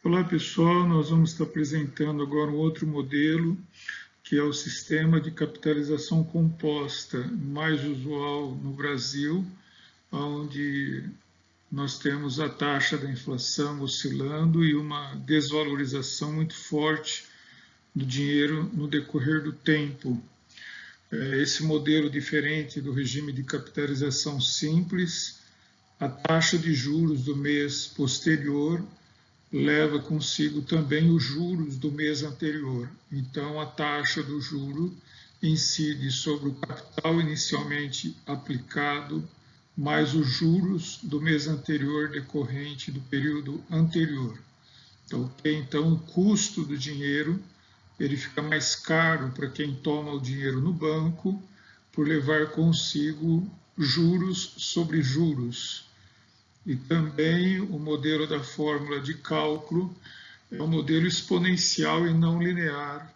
Olá pessoal, nós vamos estar apresentando agora um outro modelo, que é o sistema de capitalização composta, mais usual no Brasil, onde nós temos a taxa da inflação oscilando e uma desvalorização muito forte do dinheiro no decorrer do tempo. Esse modelo, diferente do regime de capitalização simples, a taxa de juros do mês posterior leva consigo também os juros do mês anterior. Então, a taxa do juro incide sobre o capital inicialmente aplicado, mais os juros do mês anterior decorrente do período anterior. Então, o custo do dinheiro ele fica mais caro para quem toma o dinheiro no banco, por levar consigo juros sobre juros. E também o modelo da fórmula de cálculo é um modelo exponencial e não linear,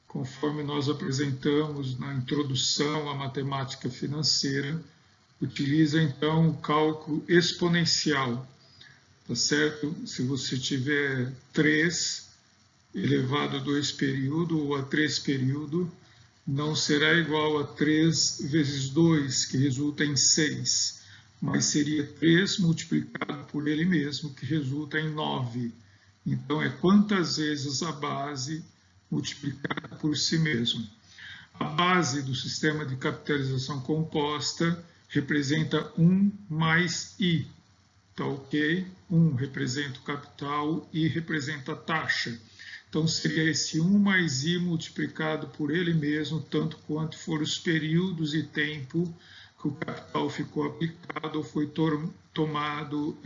conforme nós apresentamos na introdução à matemática financeira, utiliza então o cálculo exponencial, tá certo? Se você tiver 3 elevado a 2 período ou a 3 período, não será igual a 3 vezes 2, que resulta em 6. Mas seria 3 multiplicado por ele mesmo, que resulta em 9. Então, é quantas vezes a base multiplicada por si mesmo. A base do sistema de capitalização composta representa 1 mais I. Tá ok? 1 representa o capital, I representa a taxa. Então, seria esse 1 mais I multiplicado por ele mesmo, tanto quanto for os períodos e tempo que o capital ficou aplicado ou foi tomado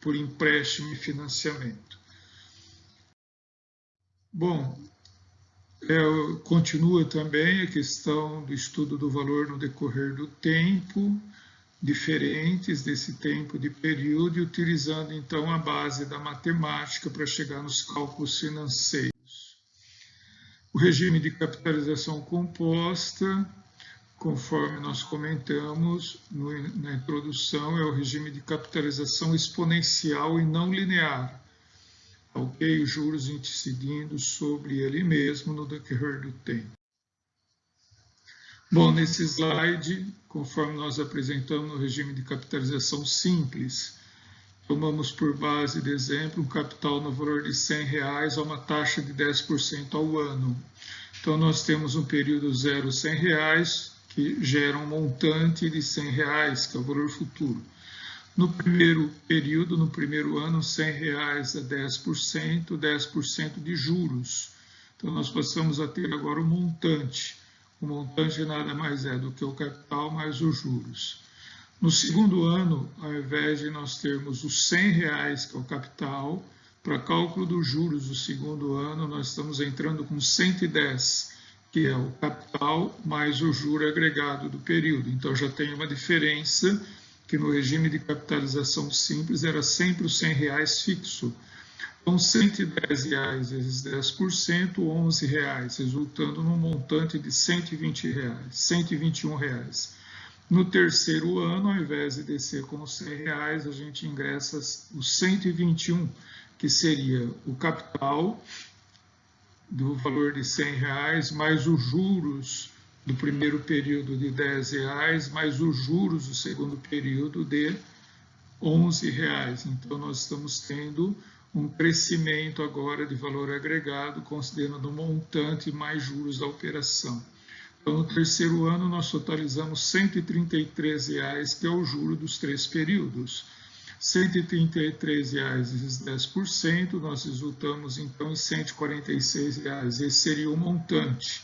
por empréstimo e financiamento. Bom, continua também a questão do estudo do valor no decorrer do tempo, diferentes desse tempo de período, e utilizando então a base da matemática para chegar nos cálculos financeiros. O regime de capitalização composta, conforme nós comentamos na introdução, é o regime de capitalização exponencial e não linear. Ok? Os juros incidindo sobre ele mesmo no decorrer do tempo. Bom, nesse slide, conforme nós apresentamos no regime de capitalização simples, tomamos por base de exemplo um capital no valor de R$100 a uma taxa de 10% ao ano. Então, nós temos um período 0 R$100, que gera um montante de R$100, que é o valor futuro. No primeiro período, no primeiro ano, R$100 a 10%, 10% de juros. Então, nós passamos a ter agora um montante. O montante nada mais é do que o capital mais os juros. No segundo ano, ao invés de nós termos os R$100, que é o capital, para cálculo dos juros do segundo ano, nós estamos entrando com 110, que é o capital mais o juro agregado do período. Então, já tem uma diferença, que no regime de capitalização simples era sempre os R$100 fixo. Então, R$110 vezes 10%, R$11, resultando num montante de R$120, R$121. No terceiro ano, ao invés de descer com os R$100, a gente ingressa os 121, que seria o capital do valor de R$100, mais os juros do primeiro período de R$10, mais os juros do segundo período de R$11. Então, nós estamos tendo um crescimento agora de valor agregado, considerando o montante mais juros da operação. Então, no terceiro ano, nós totalizamos R$133, que é o juro dos 3 períodos. R$133 vezes 10%, nós resultamos então em R$146. Esse seria o montante.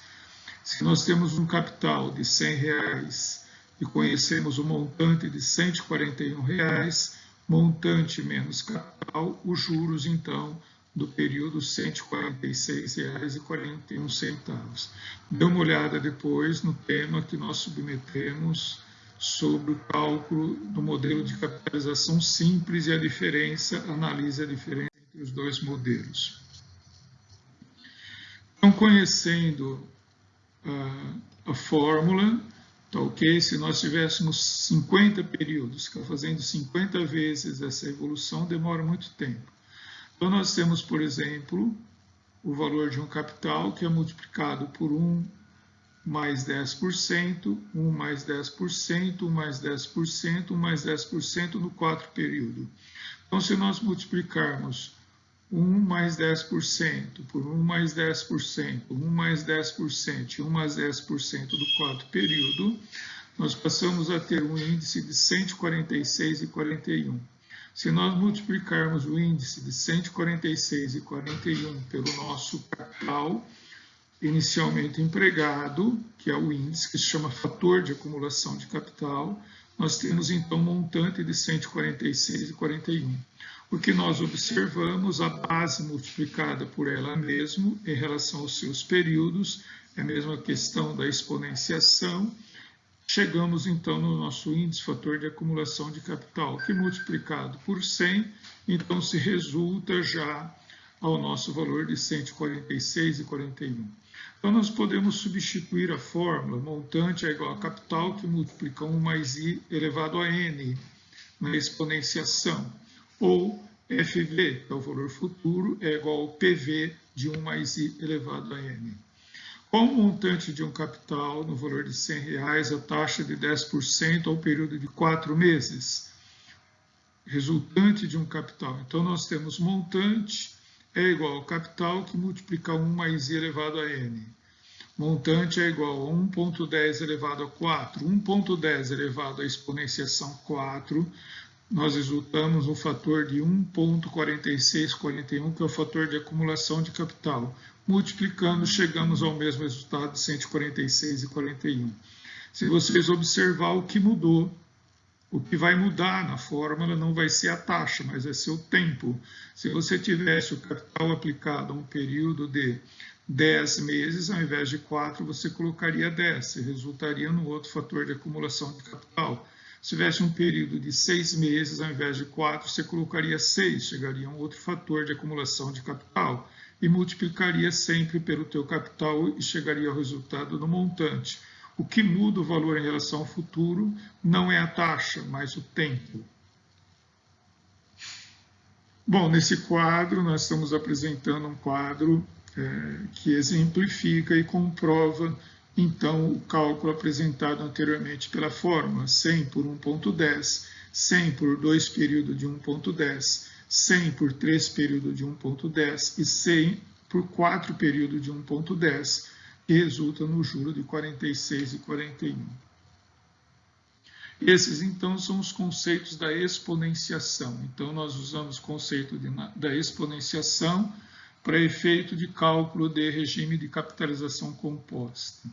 Se nós temos um capital de R$100 e conhecemos o montante de R$141, montante menos capital, os juros então do período R$146,41. Dê uma olhada depois no tema que nós submetemos sobre o cálculo do modelo de capitalização simples e a diferença, analise a diferença entre os dois modelos. Então, conhecendo a fórmula, tá ok? Se nós tivéssemos 50 períodos, ficar fazendo 50 vezes essa evolução demora muito tempo. Então, nós temos, por exemplo, o valor de um capital que é multiplicado por 1 mais 10%, 1 mais 10%, 1 mais 10%, 1 mais 10% no quarto período. Então, se nós multiplicarmos 1 mais 10% por 1 mais 10%, 1 mais 10% e 1 mais 10% do quarto período, nós passamos a ter um índice de 146,41. Se nós multiplicarmos o índice de 146,41 pelo nosso capital inicialmente empregado, que é o índice que se chama fator de acumulação de capital, nós temos então um montante de 146,41. O que nós observamos, a base multiplicada por ela mesma em relação aos seus períodos, é a mesma questão da exponenciação. Chegamos então no nosso índice fator de acumulação de capital, que multiplicado por 100, então se resulta já ao nosso valor de 146,41. Então nós podemos substituir a fórmula montante é igual a capital que multiplica 1 mais i elevado a n na exponenciação, ou FV, que é o valor futuro, é igual ao PV de 1 mais i elevado a n. Com o montante de um capital no valor de R$100, a taxa de 10% ao período de 4 meses, resultante de um capital. Então, nós temos montante é igual ao capital que multiplica 1 mais i elevado a n. Montante é igual a 1,10 elevado a 4. 1,10 elevado à exponenciação 4, nós resultamos no fator de 1,4641, que é o fator de acumulação de capital. Multiplicando, chegamos ao mesmo resultado de 146,41. Se vocês observar o que mudou, o que vai mudar na fórmula não vai ser a taxa, mas vai ser o tempo. Se você tivesse o capital aplicado a um período de 10 meses, ao invés de 4, você colocaria 10, e resultaria no outro fator de acumulação de capital. Se tivesse um período de 6 meses, ao invés de 4, você colocaria 6, chegaria a um outro fator de acumulação de capital, e multiplicaria sempre pelo teu capital e chegaria ao resultado do montante. O que muda o valor em relação ao futuro não é a taxa, mas o tempo. Bom, nesse quadro nós estamos apresentando um quadro que exemplifica e comprova então o cálculo apresentado anteriormente pela fórmula 100 por 1,10, 100 por 2 períodos de 1,10, 100 por 3 períodos de 1,10 e 100 por 4 períodos de 1,10, que resulta no juro de 46,41. Esses, então, são os conceitos da exponenciação. Então, nós usamos o conceito da exponenciação para efeito de cálculo de regime de capitalização composta.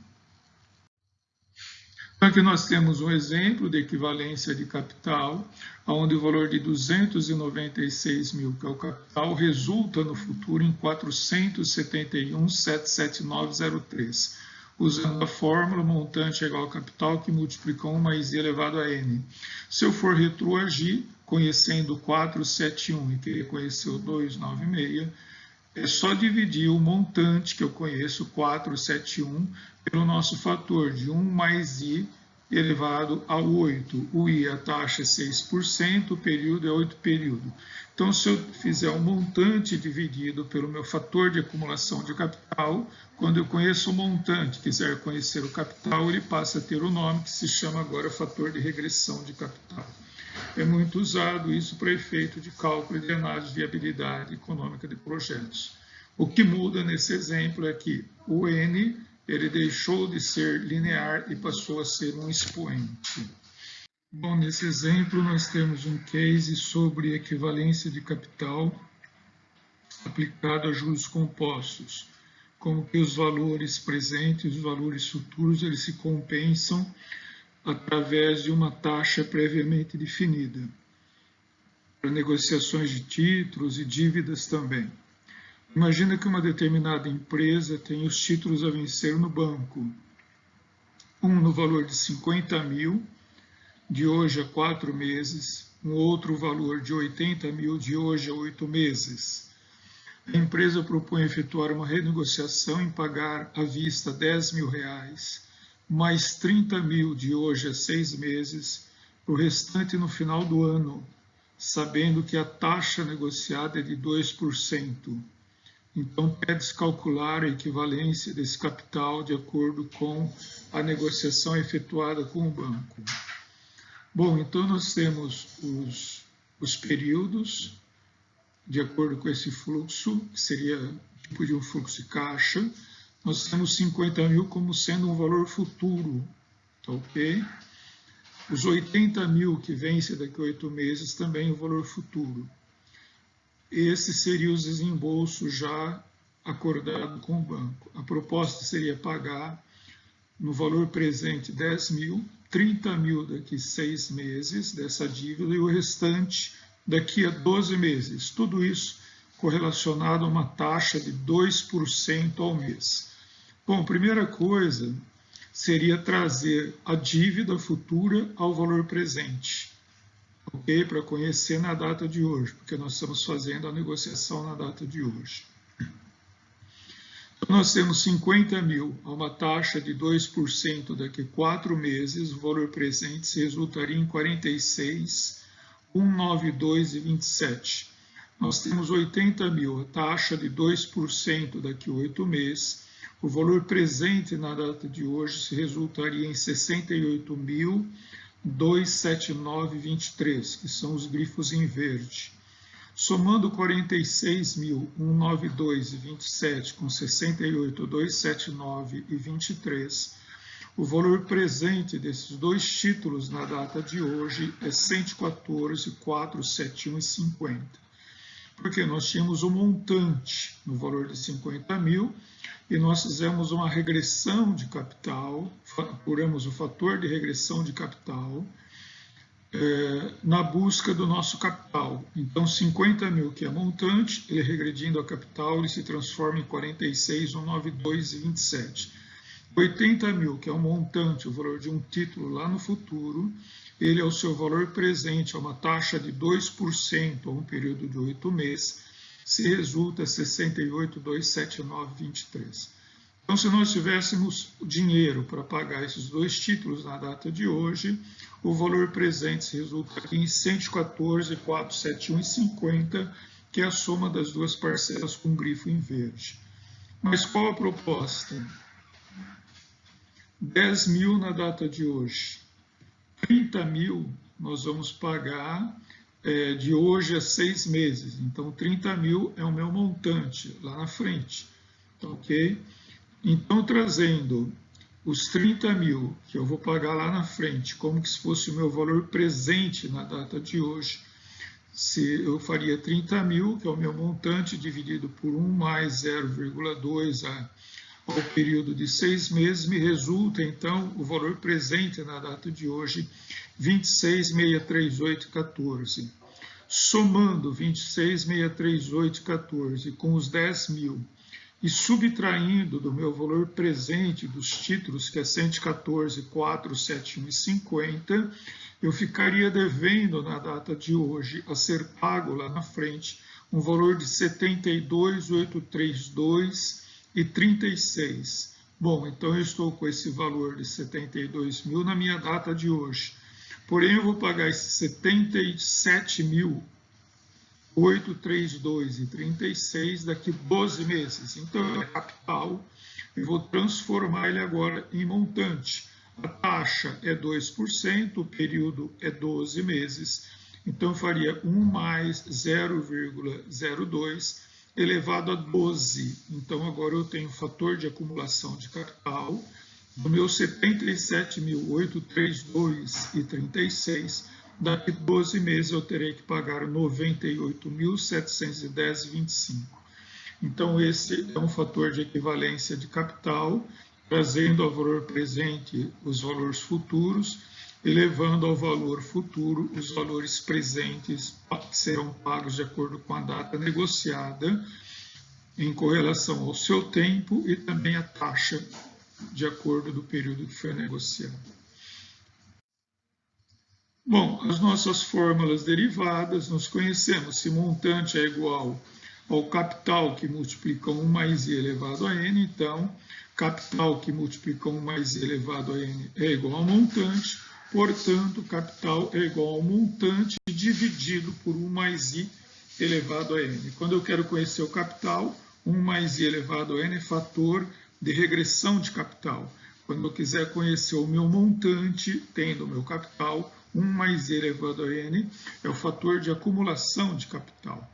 Então, aqui nós temos um exemplo de equivalência de capital, onde o valor de 296 mil, que é o capital, resulta no futuro em 471,77903, usando a fórmula montante é igual ao capital que multiplica 1 mais i elevado a n. Se eu for retroagir, conhecendo o 471 e querer conhecer o 296, é só dividir o montante que eu conheço, 471, pelo nosso fator de 1 mais i elevado a 8. O i, a taxa é 6%, o período é 8 períodos. Então, se eu fizer o montante dividido pelo meu fator de acumulação de capital, quando eu conheço o montante, quiser conhecer o capital, ele passa a ter o nome que se chama agora fator de regressão de capital. É muito usado isso para efeito de cálculo e de análise de viabilidade econômica de projetos. O que muda nesse exemplo é que o N ele deixou de ser linear e passou a ser um expoente. Bom, nesse exemplo nós temos um case sobre equivalência de capital aplicado a juros compostos, como que os valores presentes e os valores futuros eles se compensam através de uma taxa previamente definida, para negociações de títulos e dívidas também. Imagina que uma determinada empresa tem os títulos a vencer no banco, um no valor de 50 mil, de hoje a 4 meses, um outro valor de 80 mil, de hoje a 8 meses. A empresa propõe efetuar uma renegociação em pagar à vista R$10 mil, mais 30 mil de hoje a 6 meses, o restante no final do ano, sabendo que a taxa negociada é de 2%. Então, pede-se calcular a equivalência desse capital de acordo com a negociação efetuada com o banco. Bom, então nós temos os períodos, de acordo com esse fluxo, que seria tipo de um fluxo de caixa. Nós temos 50 mil como sendo um valor futuro, tá ok? Os 80 mil que vence daqui a 8 meses também o valor futuro. Esse seria o desembolso já acordado com o banco. A proposta seria pagar no valor presente 10 mil, 30 mil daqui a 6 meses dessa dívida e o restante daqui a 12 meses. Tudo isso correlacionado a uma taxa de 2% ao mês. Bom, primeira coisa seria trazer a dívida futura ao valor presente, ok? Para conhecer na data de hoje, porque nós estamos fazendo a negociação na data de hoje. Então, nós temos 50 mil a uma taxa de 2% daqui a 4 meses, o valor presente se resultaria em 46.192,27. Nós temos 80 mil, a taxa de 2% daqui a 8 meses, o valor presente na data de hoje se resultaria em 68.279,23, que são os grifos em verde. Somando 46.192,27 com 68.279,23, o valor presente desses dois títulos na data de hoje é 114.471,50. Porque nós tínhamos um montante no valor de 50 mil e nós fizemos uma regressão de capital, apuramos o fator de regressão de capital na busca do nosso capital. Então, 50 mil, que é montante, ele regredindo a capital, ele se transforma em 46.192,27. 80 mil, que é um montante, o valor de um título lá no futuro, ele é o seu valor presente, a uma taxa de 2% a um período de 8 meses, se resulta 68.279,23. Então, se nós tivéssemos dinheiro para pagar esses dois títulos na data de hoje, o valor presente se resulta aqui em 114.471,50, que é a soma das duas parcelas com grifo em verde. Mas qual a proposta? 10 mil na data de hoje. 30 mil nós vamos pagar de hoje a 6 meses. Então, 30 mil é o meu montante lá na frente. Tá, ok? Então, trazendo os 30 mil que eu vou pagar lá na frente, como se fosse o meu valor presente na data de hoje, se eu faria 30 mil, que é o meu montante, dividido por 1 mais 0,2 ao período de 6 meses, me resulta, então, o valor presente na data de hoje, 26.638,14. Somando 26.638,14 com os 10 mil, e subtraindo do meu valor presente dos títulos, que é 114.471,50, eu ficaria devendo na data de hoje, a ser pago lá na frente, um valor de 72.832,36. Bom, então eu estou com esse valor de 72 mil na minha data de hoje. Porém, eu vou pagar esses 77.832,36 daqui a 12 meses. Então, é capital, eu vou transformar ele agora em montante. A taxa é 2%, o período é 12 meses. Então, eu faria 1 mais 0,02 elevado a 12. Então, agora eu tenho fator de acumulação de capital do meu 77.832,36. Daqui a 12 meses eu terei que pagar 98.710,25. Então, esse é um fator de equivalência de capital, trazendo ao valor presente os valores futuros, elevando ao valor futuro os valores presentes que serão pagos de acordo com a data negociada, em correlação ao seu tempo e também a taxa de acordo do período que foi negociado. Bom, as nossas fórmulas derivadas, nós conhecemos se montante é igual ao capital que multiplica 1 mais i elevado a n, então, capital que multiplica 1 mais i elevado a n é igual ao montante, Portanto, o capital é igual ao montante dividido por 1 mais I elevado a N. Quando eu quero conhecer o capital, 1 mais I elevado a N é fator de regressão de capital. Quando eu quiser conhecer o meu montante, tendo o meu capital, 1 mais I elevado a N é o fator de acumulação de capital.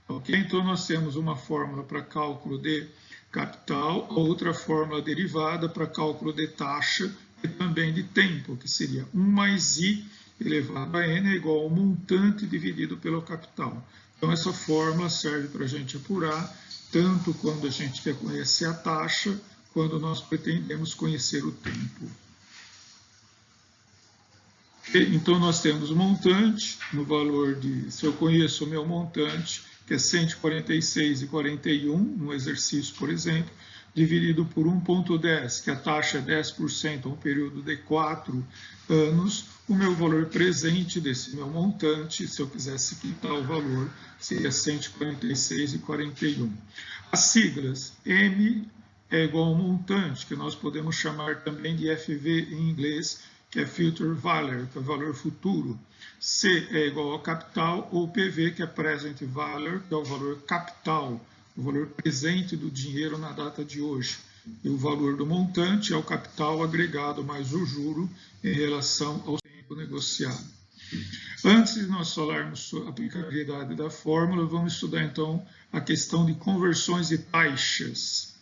Ok? Então, nós temos uma fórmula para cálculo de capital, outra fórmula derivada para cálculo de taxa e também de tempo, que seria 1 mais I elevado a N é igual ao montante dividido pelo capital. Então, essa fórmula serve para a gente apurar tanto quando a gente quer conhecer a taxa, quando nós pretendemos conhecer o tempo. Então, nós temos o montante no valor de, se eu conheço o meu montante, que é 146,41 no exercício, por exemplo, dividido por 1,10, que a taxa é 10% a um período de 4 anos, o meu valor presente desse meu montante, se eu quisesse quitar o valor, seria 146,41. As siglas M é igual ao montante, que nós podemos chamar também de FV em inglês, que é Future Value, que é valor futuro. C é igual ao capital, ou PV, que é Present Value, que é o valor capital, o valor presente do dinheiro na data de hoje. E o valor do montante é o capital agregado mais o juro em relação ao tempo negociado. Antes de nós falarmos sobre a aplicabilidade da fórmula, vamos estudar então a questão de conversões e taxas.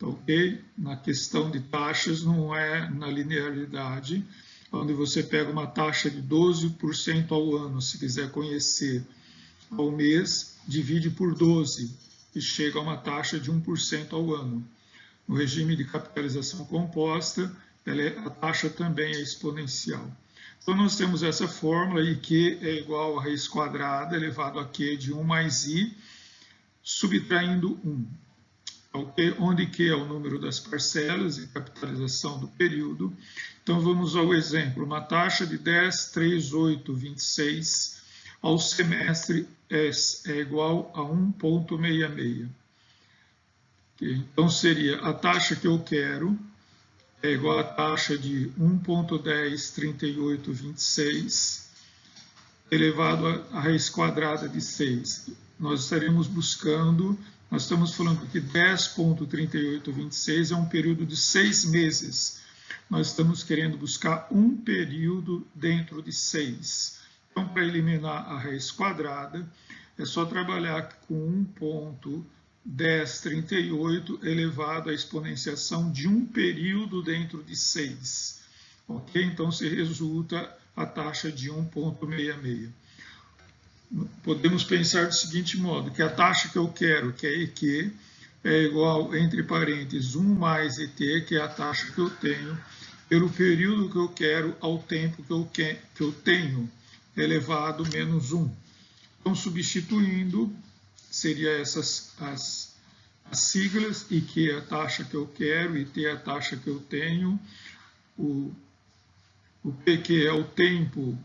Ok? Na questão de taxas, não é na linearidade, onde você pega uma taxa de 12% ao ano, se quiser conhecer ao mês, divide por 12 e chega a uma taxa de 1% ao ano. No regime de capitalização composta, a taxa também é exponencial. Então, nós temos essa fórmula, I Q é igual a raiz quadrada elevado a Q de 1 mais I, subtraindo 1. Okay? Onde Q é o número das parcelas e capitalização do período. Então, vamos ao exemplo. Uma taxa de 10,3826 ao semestre é igual a 1,66. Okay? Então, seria a taxa que eu quero é igual à taxa de 1,103826 elevado à raiz quadrada de 6. Nós estaremos buscando, nós estamos falando que 10,3826 é um período de 6 meses. Nós estamos querendo buscar um período dentro de 6. Então, para eliminar a raiz quadrada, é só trabalhar com 1,1038 elevado à exponenciação de um período dentro de 6. Ok? Então, se resulta a taxa de 1,66. Podemos pensar do seguinte modo, que a taxa que eu quero, que é EQ, é igual, entre parênteses, 1 mais ET, que é a taxa que eu tenho, pelo período que eu quero ao tempo que eu tenho, elevado menos 1. Então, substituindo, seria essas as siglas, IQ é a taxa que eu quero, IT é a taxa que eu tenho, o PQ é o tempo,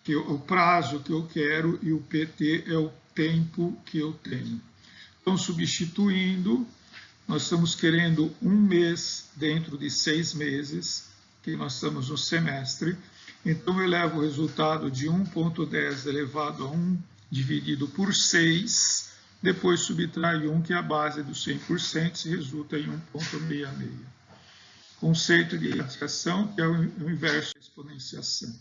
o prazo que eu quero, e o PT é o tempo que eu tenho. Então, substituindo, nós estamos querendo um mês dentro de 6 meses, que nós estamos no semestre. Então, eu levo o resultado de 1,10 elevado a 1 dividido por 6, depois subtrai 1, que é a base do 100%, se resulta em 1,66. Conceito de radiação, que é o inverso da exponenciação.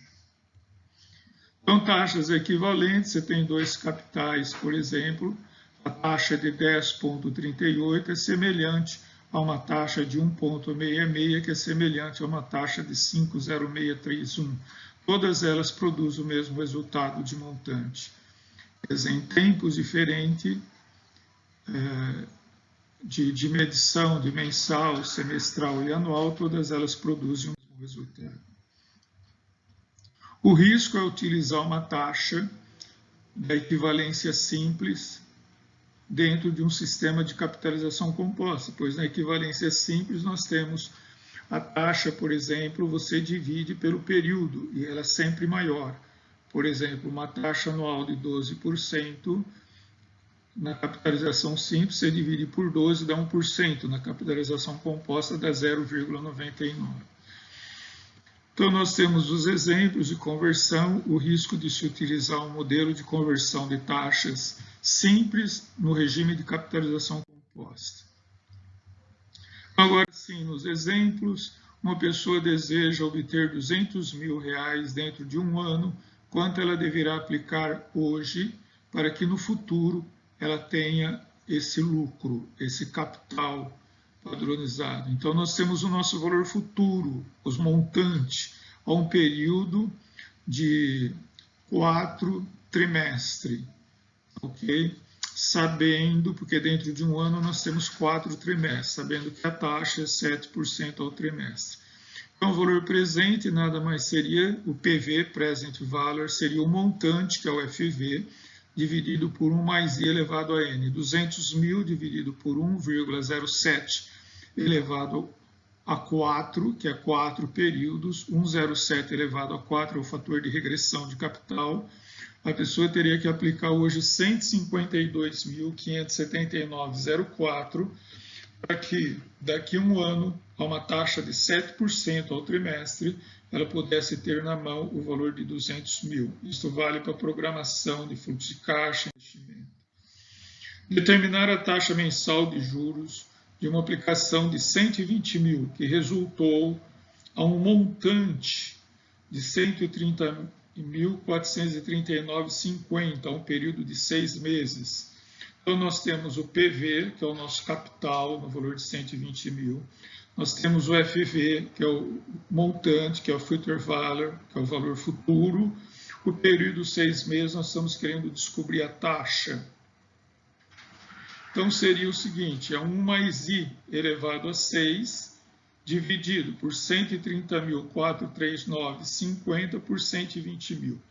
Então, taxas equivalentes, você tem dois capitais, por exemplo, a taxa de 10,38 é semelhante a uma taxa de 1,66, que é semelhante a uma taxa de 5,0631. Todas elas produzem o mesmo resultado de montante. Quer dizer, em tempos diferentes de medição, de mensal, semestral e anual, todas elas produzem o mesmo resultado. O risco é utilizar uma taxa da equivalência simples dentro de um sistema de capitalização composta, pois na equivalência simples nós temos a taxa, por exemplo, você divide pelo período e ela é sempre maior. Por exemplo, uma taxa anual de 12%, na capitalização simples você divide por 12 dá 1%, na capitalização composta dá 0,99%. Então, nós temos os exemplos de conversão, o risco de se utilizar um modelo de conversão de taxas simples no regime de capitalização composta. Agora sim, nos exemplos, uma pessoa deseja obter R$200 mil dentro de um ano, quanto ela deverá aplicar hoje para que no futuro ela tenha esse lucro, esse capital padronizado. Então, nós temos o nosso valor futuro, os montantes, a um período de 4 trimestres, ok? Sabendo, porque dentro de um ano nós temos 4 trimestres, sabendo que a taxa é 7% ao trimestre. Então, o valor presente nada mais seria, o PV, Present Value, seria o montante, que é o FV, dividido por 1 mais I elevado a N. 200 mil dividido por 1,07 elevado a 4, que é 4 períodos, 1,07 elevado a 4 é o fator de regressão de capital. A pessoa teria que aplicar hoje 152.579,04 para que daqui a um ano, a uma taxa de 7% ao trimestre, ela pudesse ter na mão o valor de 200 mil. Isso vale para programação de fluxo de caixa e investimento. Determinar a taxa mensal de juros de uma aplicação de 120 mil, que resultou a um montante de 130.439,50, a um período de 6 meses. Então, nós temos o PV, que é o nosso capital, no valor de 120 mil. Nós temos o FV, que é o montante, que é o Future Value, que é o valor futuro. O período 6 meses, nós estamos querendo descobrir a taxa. Então, seria o seguinte, é 1 mais I elevado a 6, dividido por 130.439,50 por 120 mil.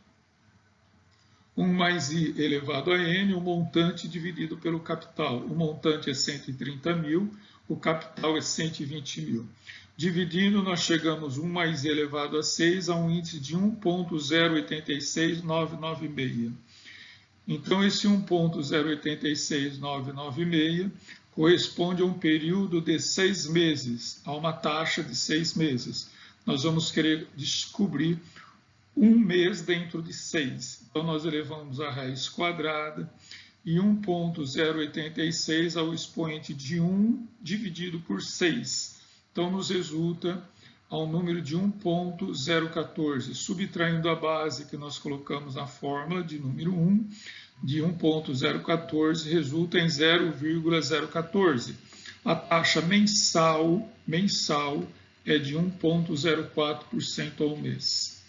1 mais I elevado a N, o montante dividido pelo capital. O montante é 130 mil, o capital é 120 mil. Dividindo, nós chegamos 1 mais I elevado a 6 a um índice de 1,086996. Então, esse 1,086996 corresponde a um período de 6 meses, a uma taxa de 6 meses. Nós vamos querer descobrir um mês dentro de 6. Então, nós elevamos a raiz quadrada e 1,086 ao expoente de 1 dividido por 6. Então, nos resulta ao número de 1,014. Subtraindo a base que nós colocamos na fórmula de número 1, de 1,014, resulta em 0,014. A taxa mensal é de 1,04% ao mês.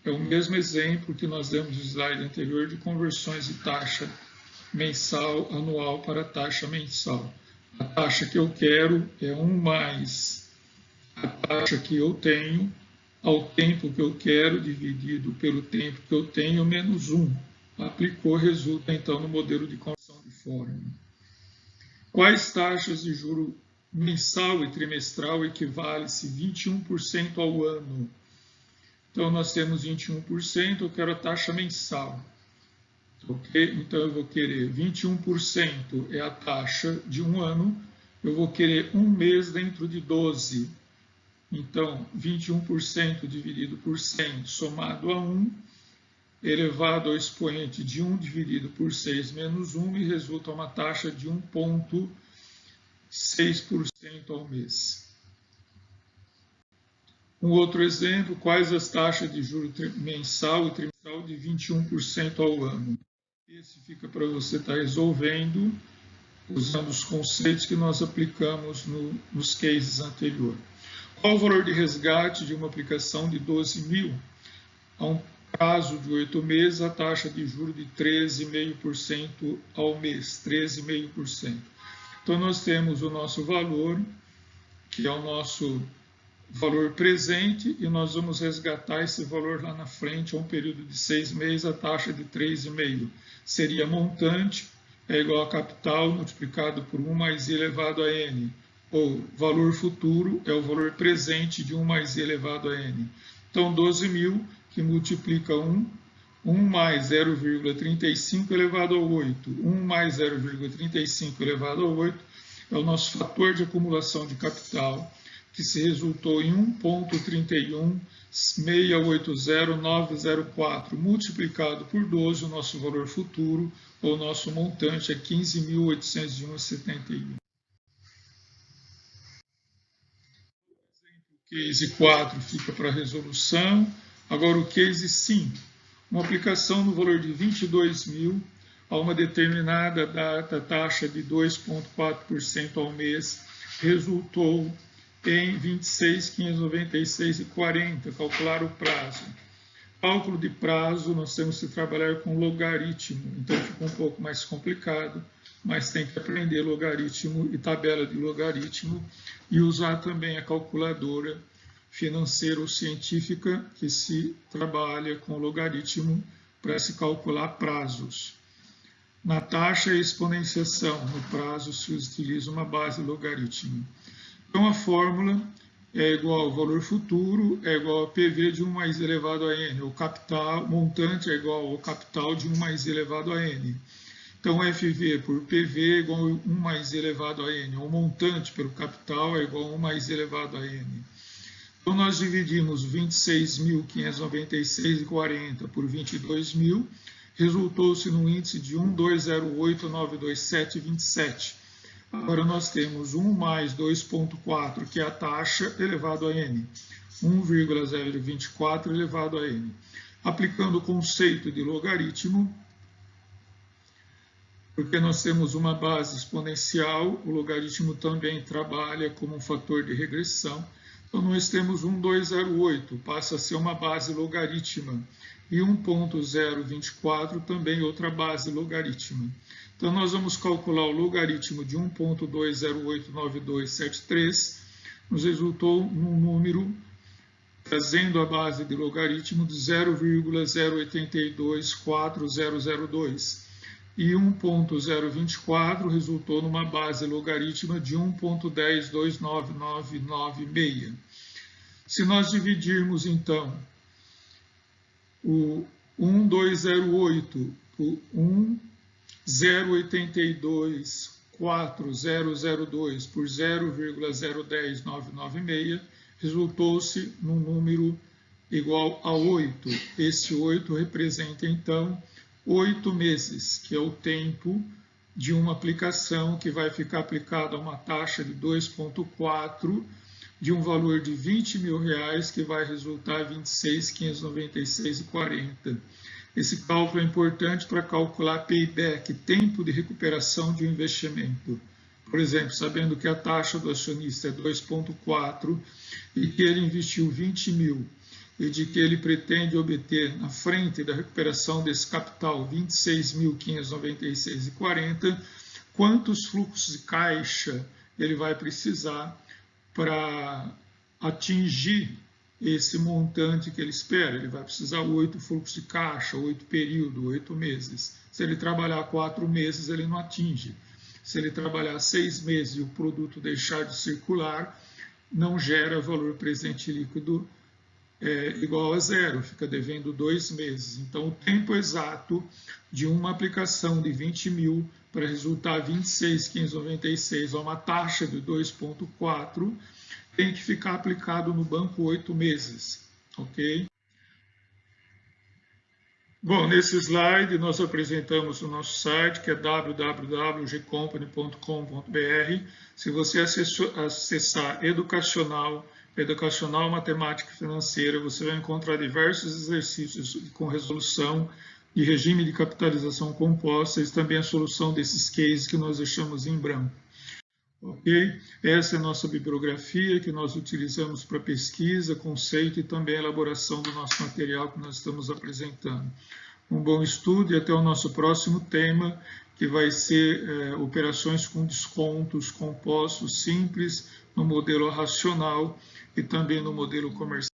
É o mesmo exemplo que nós demos no slide anterior de conversões de taxa mensal anual para taxa mensal. A taxa que eu quero é 1 mais a taxa que eu tenho ao tempo que eu quero dividido pelo tempo que eu tenho menos 1. Aplicou, resulta então no modelo de conversão de fórmula. Quais taxas de juro mensal e trimestral equivale-se 21% ao ano? Então, nós temos 21%, eu quero a taxa mensal. Ok? Então, eu vou querer 21% é a taxa de um ano, eu vou querer um mês dentro de 12. Então, 21% dividido por 100 somado a 1, elevado ao expoente de 1 dividido por 6 menos 1, me resulta uma taxa de 1,6% ao mês. Um outro exemplo, quais as taxas de juros mensal e trimestral de 21% ao ano? Esse fica para você estar resolvendo, usando os conceitos que nós aplicamos nos cases anteriores. Qual o valor de resgate de uma aplicação de 12 mil? A um prazo de 8 meses, a taxa de juros de 13,5% ao mês, 13,5%. Então, nós temos o nosso valor, que é o nosso valor presente, e nós vamos resgatar esse valor lá na frente, a um período de 6 meses, a taxa de 3,5%. Seria montante, é igual a capital, multiplicado por 1 mais I elevado a N. Ou valor futuro é o valor presente de 1 mais I elevado a N. Então, 12 mil, que multiplica 1 mais 0,35 elevado a 8. 1 mais 0,35 elevado a 8 é o nosso fator de acumulação de capital. que se resultou em 1,31680,904 multiplicado por 12, o nosso valor futuro, ou nosso montante, é 15.801,71. O case 4 fica para resolução. Agora o case 5. Uma aplicação no valor de 22.000 a uma determinada data, taxa de 2,4% ao mês, resultou em 26.596,40. Calcular o prazo. Cálculo de prazo, nós temos que trabalhar com logaritmo, então fica um pouco mais complicado, mas tem que aprender logaritmo e tabela de logaritmo e usar também a calculadora financeira ou científica que se trabalha com logaritmo para se calcular prazos. Na taxa e exponenciação, no prazo se utiliza uma base logaritmo. Então a fórmula é igual ao valor futuro, é igual a PV de 1 mais elevado a N. O capital, montante é igual ao capital de 1 mais elevado a N. Então, FV por PV é igual a 1 mais elevado a N. O montante pelo capital é igual a 1 mais elevado a N. Então, nós dividimos 26.596,40 por 22.000, resultou-se num índice de 1,208,927,27. Agora nós temos 1 mais 2,4, que é a taxa, elevado a N. 1,024 elevado a N. Aplicando o conceito de logaritmo, porque nós temos uma base exponencial, o logaritmo também trabalha como um fator de regressão. Então nós temos 1,208, passa a ser uma base logarítmica. E 1,024 também outra base logarítmica. Então, nós vamos calcular o logaritmo de 1,2089273, nos resultou num número, trazendo a base de logaritmo de 0,082402. E 1,024 resultou numa base logarítmica de 1,1029996. Se nós dividirmos, então, o 1,208 por 1,0824002 por 0,010996, resultou-se num número igual a 8. Esse 8 representa, então, 8 meses, que é o tempo de uma aplicação que vai ficar aplicada a uma taxa de 2,4, de um valor de R$20.000, que vai resultar em 26.596,40. Esse cálculo é importante para calcular payback, tempo de recuperação de um investimento. Por exemplo, sabendo que a taxa do acionista é 2,4 e que ele investiu 20.000 e de que ele pretende obter, na frente da recuperação desse capital, 26.596,40, quantos fluxos de caixa ele vai precisar para atingir esse montante que ele espera. Ele vai precisar 8 fluxos de caixa, 8 períodos, 8 meses. Se ele trabalhar 4 meses, ele não atinge. Se ele trabalhar 6 meses e o produto deixar de circular, não gera valor presente líquido igual a zero, fica devendo 2 meses. Então, o tempo exato de uma aplicação de 20.000 para resultar 26.596 a uma taxa de 2,4, tem que ficar aplicado no banco 8 meses, ok? Bom, nesse slide nós apresentamos o nosso site, que é www.gcompany.com.br. Se você acessar educacional matemática e financeira, você vai encontrar diversos exercícios com resolução de regime de capitalização composta e também a solução desses cases que nós deixamos em branco. Ok? Essa é a nossa bibliografia que nós utilizamos para pesquisa, conceito e também a elaboração do nosso material que nós estamos apresentando. Um bom estudo e até o nosso próximo tema, que vai ser operações com descontos compostos simples no modelo racional e também no modelo comercial.